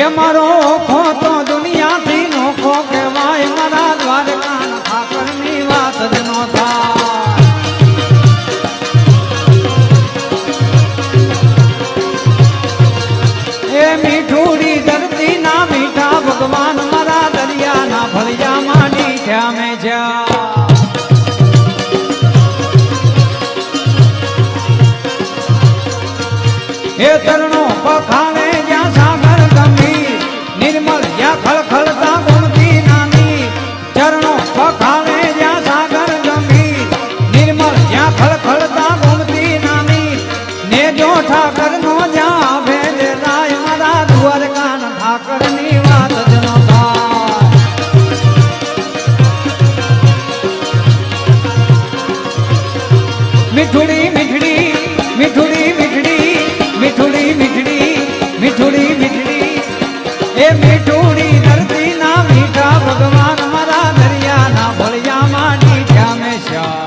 એ મારો ઓખો તો દુનિયાથી નોખો કહેવાય મારા દ્વારકા ઠાકરની વાત જ નો થાય એ મીઠુડી ધરતી ના મીઠા ભગવાન મારા દરિયાના ભળિયા માંડી થયા મેં જ્યાં એ તરણો પખાવે જ્યાં સાગર ગંભીર નિર્મળ જ્યાં ખળખળતા ગુમતી નાની ચરણો પખાવે જ્યાં સાગર ગંભીર નિર્મળ જ્યાં ખળખળતા ગુમતી નાની ને જો ઠાકર નો જ્યાં ભેદ રાય મારા દ્વારકા ઠાકર ની વાત જ નો થાય મીઠુડી મીઠડી મીઠુડી મીઠડી મીઠુડી મીઠડી મીઠુડી મીઠડી એ મીઠુડી ધરતી ના મીઠા ભગવાન મારા દરિયા ના ભળિયા માંડી થયા મેં શ્યા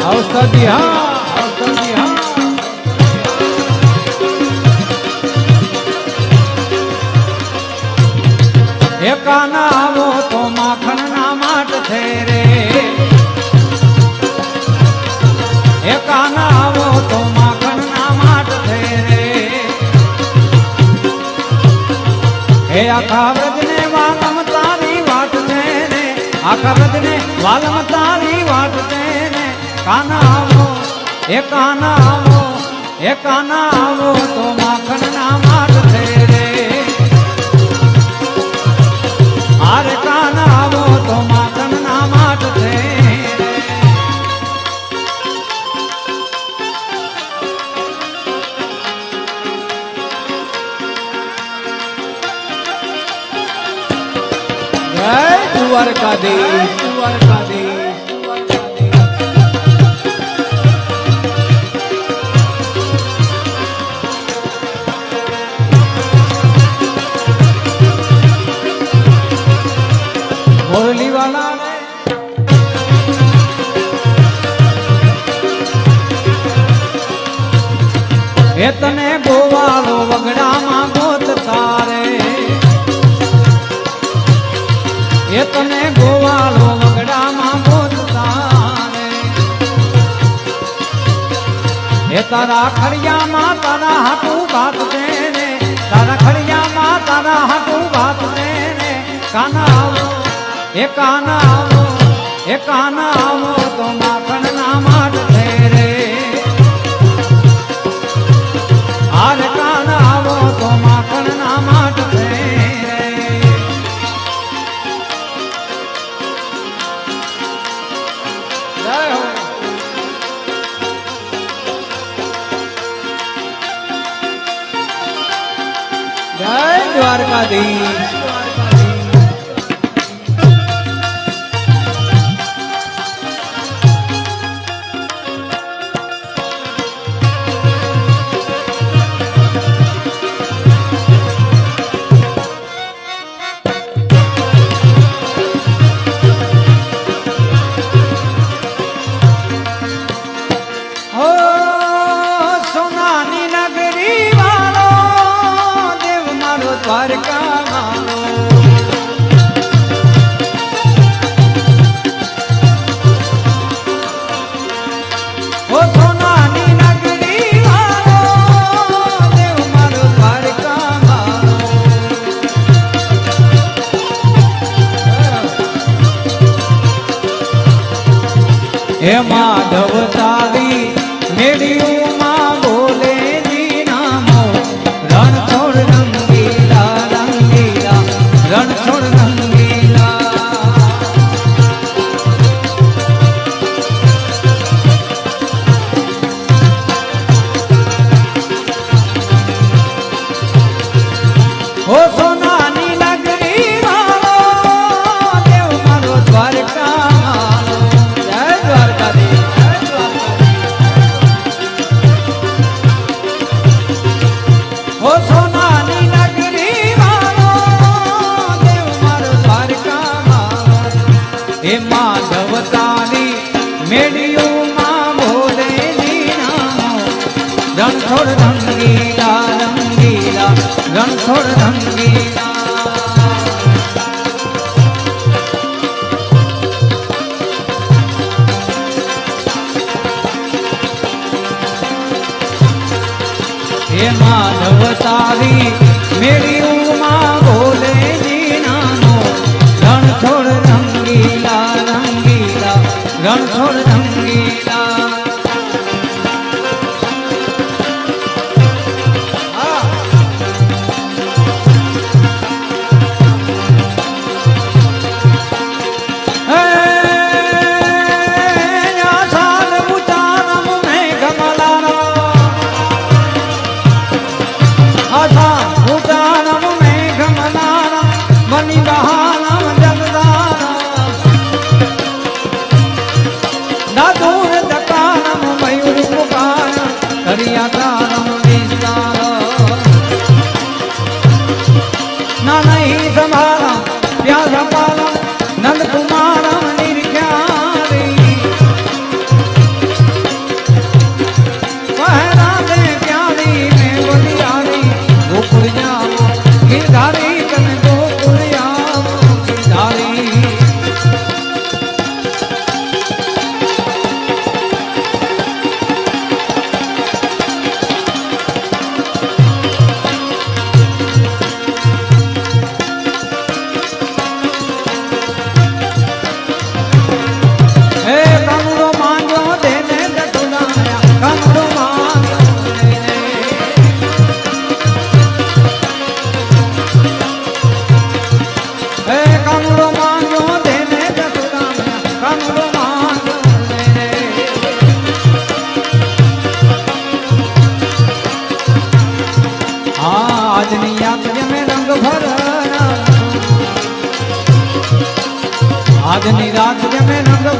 औषधि हाँ एकाना आवो तो माखन ना माट थे रे एकाना आवो तो माखन ना माट थे रे हे आखा व्रज ने वालम तारी वाट थे रे आखा व्रज ने वालम तारी वाट थे काना आवो एकाना आवो तो माखन ना माट थे रे आरे काना आवो तो माखन ना माट थे जय द्वारकाधीश द्वारकाधीश मुरली वाला ने तने गोवालो वगड़ा मां गोत तारे तने गोवालो वगड़ा मां गोत तारे तारा खड़िया मां तारा हाटू बात देने तारा खड़िया मां तारा हाटू बात देने काना एकाना आवो तो माखन ना माट थे रे आर काना आवो तो माखन ना माट थे रे जय हो जय द्वारकाधीश द्वारका मानो ओ सोनानी नगरी वालो देव मारो द्वारका मानो हे माधव तारी मेड़ियों मां बोले जी नामो रण छोड़ रंगीला रण छोड़ रंगीला ओ सोनानी नगरी वालो देव मारो द्वारका मानो जय द्वारका માધવ તારી મેડિયુમાં બોલે નામો રણછોડ રંગીલા રંગીલા રણછોડ રંગીલા હે માધવ તારી મેરી ઉમા બોલે નાનો રણછોડ રંગીલા રંગીલા રણછોડ રંગીલા આજની રાત જમે રંગ